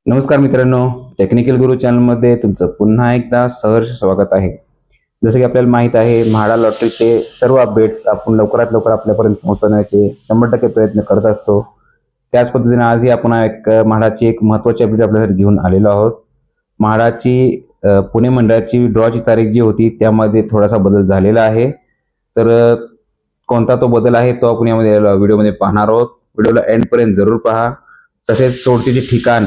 नमस्कार मित्रांनो, टेक्निकल गुरु चॅनलमध्ये तुमचं पुन्हा एकदा सहर्ष स्वागत आहे. जसं की आपल्याला माहीत आहे, म्हाडा लॉटरीचे सर्व अपडेट्स आपण लवकरात लवकर आपल्यापर्यंत पोहोचवण्याचे 100% प्रयत्न करत असतो. त्याच पद्धतीने आजही आपण म्हाडाची एक महत्त्वाची अपडेट आपल्यासाठी घेऊन आलेलो आहोत. म्हाडाची पुणे मंडळाची ड्रॉची तारीख जी होती त्यामध्ये थोडासा बदल झालेला आहे. तर कोणता तो बदल आहे तो आपण यामध्ये व्हिडिओमध्ये पाहणार आहोत. व्हिडिओला एंडपर्यंत जरूर पहा. तसेच सोडतीचे ठिकाण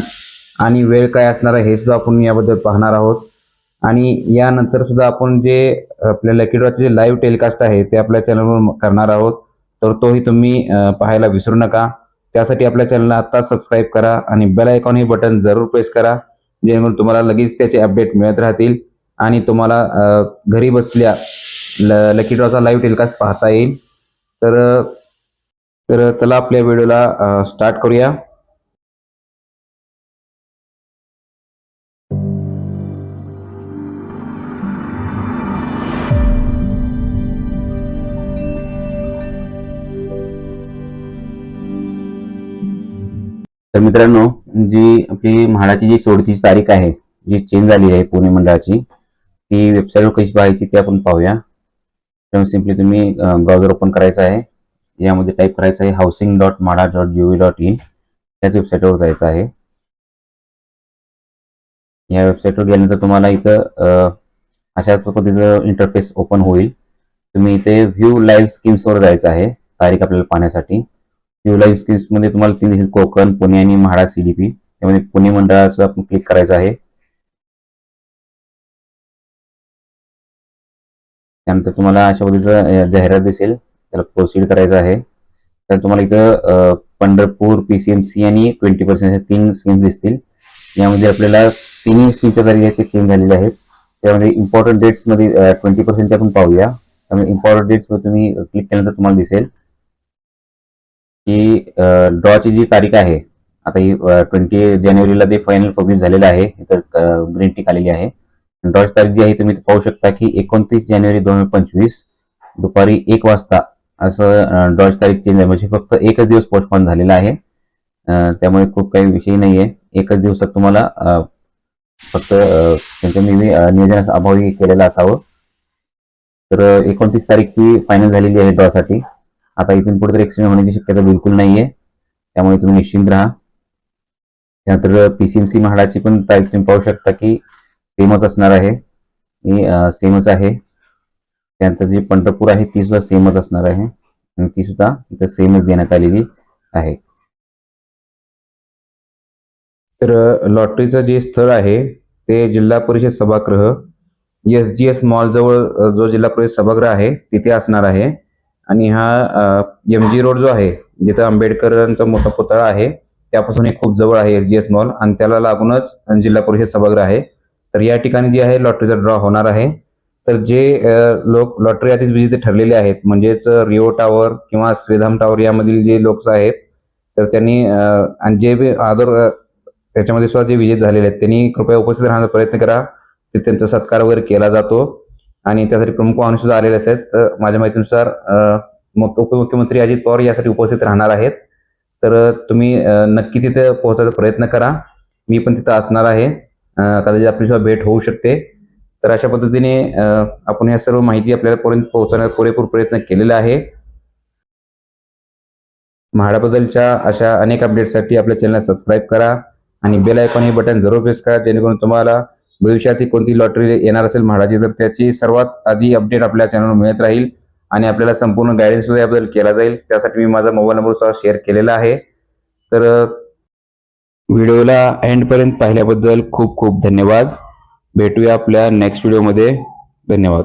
आणि वेळ काय असणार आहे हे सुद्धा आपण याबद्दल पाहणार आहोत. आणि यानंतर सुद्धा आपण जे आपल्या लकी ड्रॉचे जे लाईव्ह टेलिकास्ट आहे ते आपल्या चॅनलवर करणार आहोत. तर तोही तुम्ही पाहायला विसरू नका. त्यासाठी आपल्या चॅनलला आता सबस्क्राईब करा आणि बेल आयकॉन हे बटन जरूर प्रेस करा, जेणेकरून तुम्हाला लगेच त्याचे अपडेट मिळत राहतील आणि तुम्हाला घरी बसल्या लकी ड्रॉचा लाईव्ह टेलिकास्ट पाहता येईल. तर तर चला आपल्या व्हिडिओला स्टार्ट करूया. तर मित्रांनो, जी आपली म्हाडाची जी सोडतीची तारीख आहे, जी चेंज झाली आहे पुणे मंडळाची, ती वेबसाईटवर कशी पाहायची ते आपण पाहूया. त्यामुळे सिम्पली तुम्ही ब्राउझर ओपन करायचा आहे. यामध्ये टाईप करायचं आहे housing.mhada.gov.in. त्याच वेबसाईटवर जायचं आहे. या वेबसाईटवर गेल्यानंतर तुम्हाला इथं अशा पद्धतीचं इंटरफेस ओपन होईल. तुम्ही इथे व्ह्यू लाईव्ह स्कीम्सवर जायचं आहे तारीख आपल्याला पाहण्यासाठी. व्ह्यू लाईव्ह स्कीम्स मध्ये तुम्हाला तीन दिसेल, कोकण, पुणे आणि म्हाडा CDP. त्यामध्ये पुणे मंडळाचं आपण क्लिक करायचं आहे. त्यानंतर तुम्हाला अशा पद्धतीचं जाहिरात दिसेल, त्याला प्रोसीड करायचं आहे. तर तुम्हाला इथं पंढरपूर, PCMC आणि 20% तीन स्कीम्स दिसतील. यामध्ये आपल्याला तिन्ही स्कीमच्या तारीख चेंज झालेल्या आहेत. त्यामध्ये इम्पॉर्टंट डेट्स मध्ये 20% आपण पाहूया. त्यामुळे इम्पॉर्टंट डेट्स वर तुम्ही क्लिक केल्यानंतर तुम्हाला दिसेल की ड्रॉची जी तारीख आहे, आता ही 20 जानेवारीला ते फायनल पब्लिश झालेलं आहे. इथं ग्रीन टिक आलेली आहे. ड्रॉची तारीख जी आहे तुम्ही पाहू शकता की 29 जानेवारी 2025 दुपारी 1 वाजता असं ड्रॉची तारीख चेंज आहे. म्हणजे फक्त एकच दिवस पोस्टपोन झालेला आहे. त्यामुळे खूप काही विषय नाहीये. एकच दिवसात तुम्हाला फक्त त्यांच्या नियोजनाचा अभावी केलेला असावं. तर 29 तारीख ही फायनल झालेली आहे ड्रॉसाठी. आता इथून पुढे तर एक्सटेंड होण्याची शक्यता बिलकुल नाहीये. त्यामुळे तुम्ही निश्चिंत राहा. त्यानंतर PCMC म्हाडाची पण तारीख तुम्ही पाहू शकता की सेमच असणार आहे. ही सेमच आहे. त्यानंतर जी पंढरपूर आहे ती सुद्धा सेमच असणार आहे आणि ती सुद्धा इथं सेमच देण्यात आलेली आहे. तर लॉटरीचं जे स्थळ आहे ते जिल्हा परिषद सभागृह SGS मॉल जवळ जो जिल्हा परिषद सभागृह आहे तिथे असणार आहे. आणि हा MG रोड जो आहे, जिथं आंबेडकरांचा मोठा पुतळा आहे त्यापासून हे खूप जवळ आहे SGS मॉल, आणि त्याला लागूनच जिल्हा परिषद सभागृह आहे. तर या ठिकाणी जे आहे लॉटरीचा ड्रॉ होणार आहे. तर जे लोक लॉटरी आधीच विजेते ठरलेले आहेत, म्हणजेच रिओ टावर किंवा श्रीधाम टावर यामधील जे लोक आहेत, तर त्यांनी आणि जे अदर त्याच्यामध्ये सुद्धा जे विजेते झालेले आहेत त्यांनी कृपया उपस्थित राहण्याचा प्रयत्न करा. ते त्यांचा सत्कार वगैरे केला जातो आणि त्यासाठी प्रमुख पाहुणे सुद्धा आलेले आहेत. तर माझ्या माहितीनुसार उपमुख्यमंत्री अजित पवार यासाठी उपस्थित राहणार आहेत. तर तुम्ही नक्की तिथे पोहोचायचा प्रयत्न करा. मी पण तिथं असणार आहे. कदाचित आपली सुद्धा भेट होऊ शकते. तर अशा पद्धतीने आपण या सर्व माहिती आपल्यापर्यंत पोहोचवण्याचा पुरेपूर प्रयत्न केलेला आहे. म्हाडाबद्दलच्या अशा अनेक अपडेट्ससाठी आपल्या चॅनलला सबस्क्राईब करा आणि बेल आयकॉन हे बटन जरूर प्रेस करा, जेणेकरून तुम्हाला भविष्यात कोणती लॉटरी येणार असेल म्हाडाची तर त्याची सर्वात आधी अपडेट आपल्या चॅनलवर मिळत राहील आणि आपल्याला संपूर्ण गायडन्स सुद्धा याबद्दल केला जाईल. त्यासाठी मी माझा मोबाईल नंबर सुद्धा शेअर केलेला आहे. तर व्हिडिओला एंडपर्यंत पाहिल्याबद्दल खूप खूप धन्यवाद. भेटूया आपल्या नेक्स्ट व्हिडिओमध्ये. धन्यवाद.